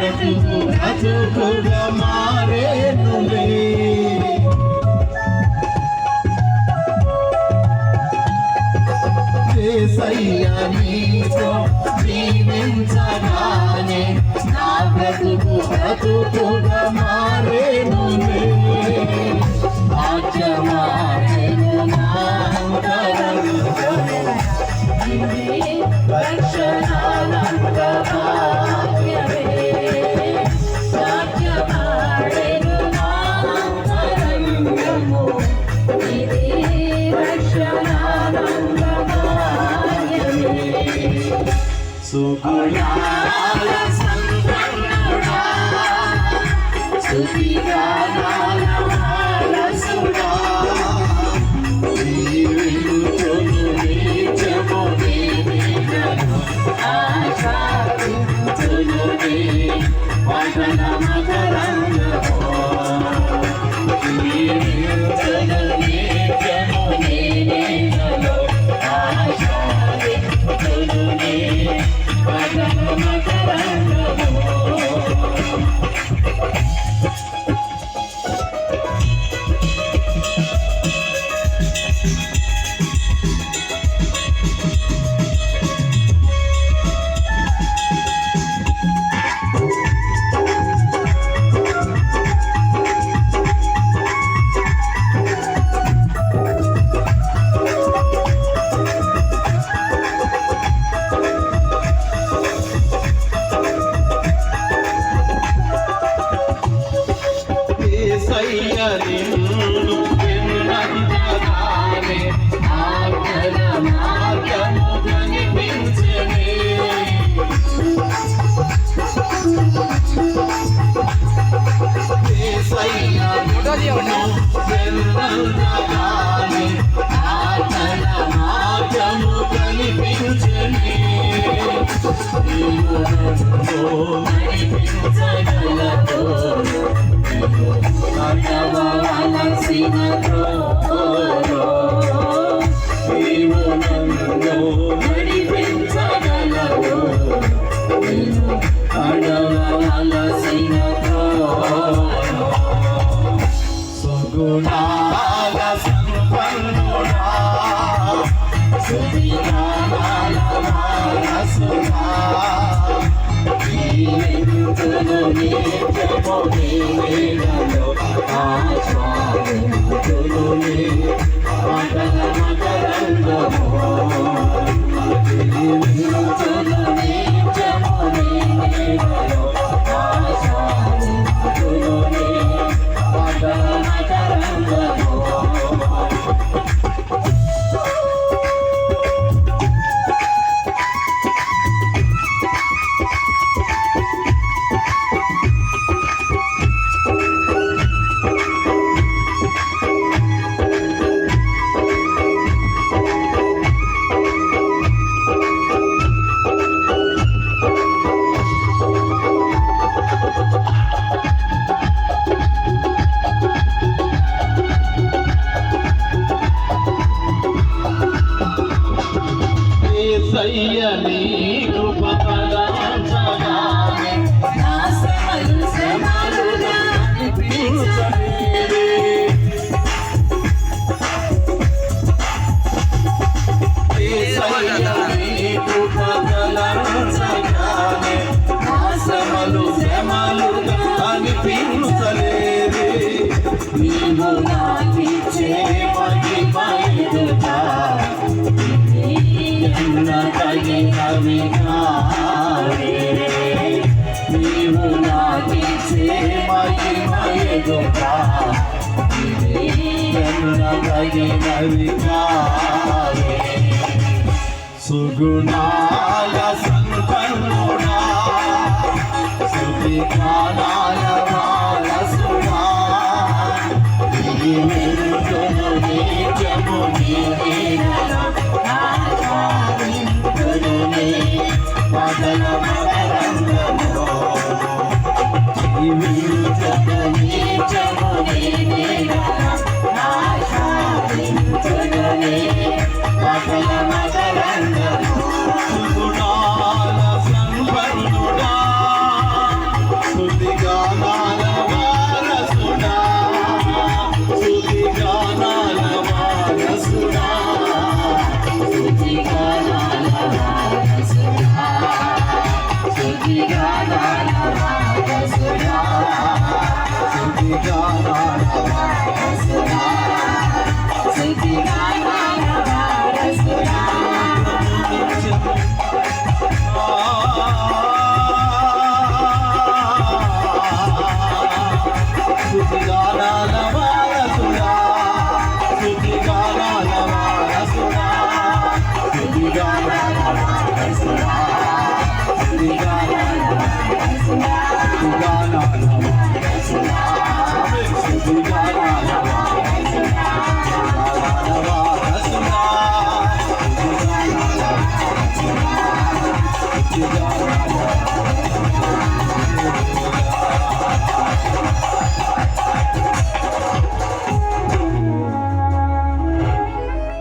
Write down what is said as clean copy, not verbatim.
బ్రతుకు బ్రతుకుగా మారేనులే. యేసయ్యా నీతో జీవించగానే నా బ్రతుకు బ్రతుకుగా మారేనులే. రాజ్యమారెను నా అంతరంగము, రక్షణానంద భాగ్యమే. రాజ్యమారెను నా అంతరంగము, ఇది రక్షణానంద భాగ్యమే. సుగుణాల సంపన్నుడా, స్తుతిగానాల వారసుడా, జీవించును నిత్యము నీ నిజను ఆశించును నీ వదన మకరందము. జీవించును నిత్యము నీ నిజను ఆశించును నీ వదన మకరందము. నిన్ను విన్నగానే ఆజ్ఞల మార్గము కనిపించెనే. యేసయ్యా నిన్ను విన్నగానే ఆజ్ఞల మార్గము కనిపించెనే. నీవు నన్ను నడిపించగలవు, నడవలసిన త్రోవలో నీవు నన్ను నడిపించగలవు, నడవలసిన త్రోవలో. సుగుణాల సంపన్నుడా, స్తుతిగానాల వారసుడా, జీవించును నిత్యము నీ నీడలో ఆశ్వాదించును నీ వదన మకరందము. జీవించును నిత్యము నీ నీడలో ఆశ్వాదించును నీ వదన మకరందము. యేసయ్య నీ కృప కలచగానే నా శ్రమలు శ్రమలుగా అనిపించలేదే. యేసయ్య నీ కృప కలచగానే నా శ్రమలు శ్రమలుగా అనిపించలేదే. నీవు నాకిచ్చే మహిమ ఎదుట నీవు నాకిచ్చే మహిమ ఎదుట తగినవి కావే. సుగుణాల సంపన్నుడా, స్తుతిగానాల వారసుడా, జీవించును నిత్యము నీ నీడలో ఆశ్వాదించును నీ వదన మకరందము. జీవించును నిత్యము నీ నీడలో ఆశ్వాదించును నీ వదన మకరందము. సుగుణాల జానాడు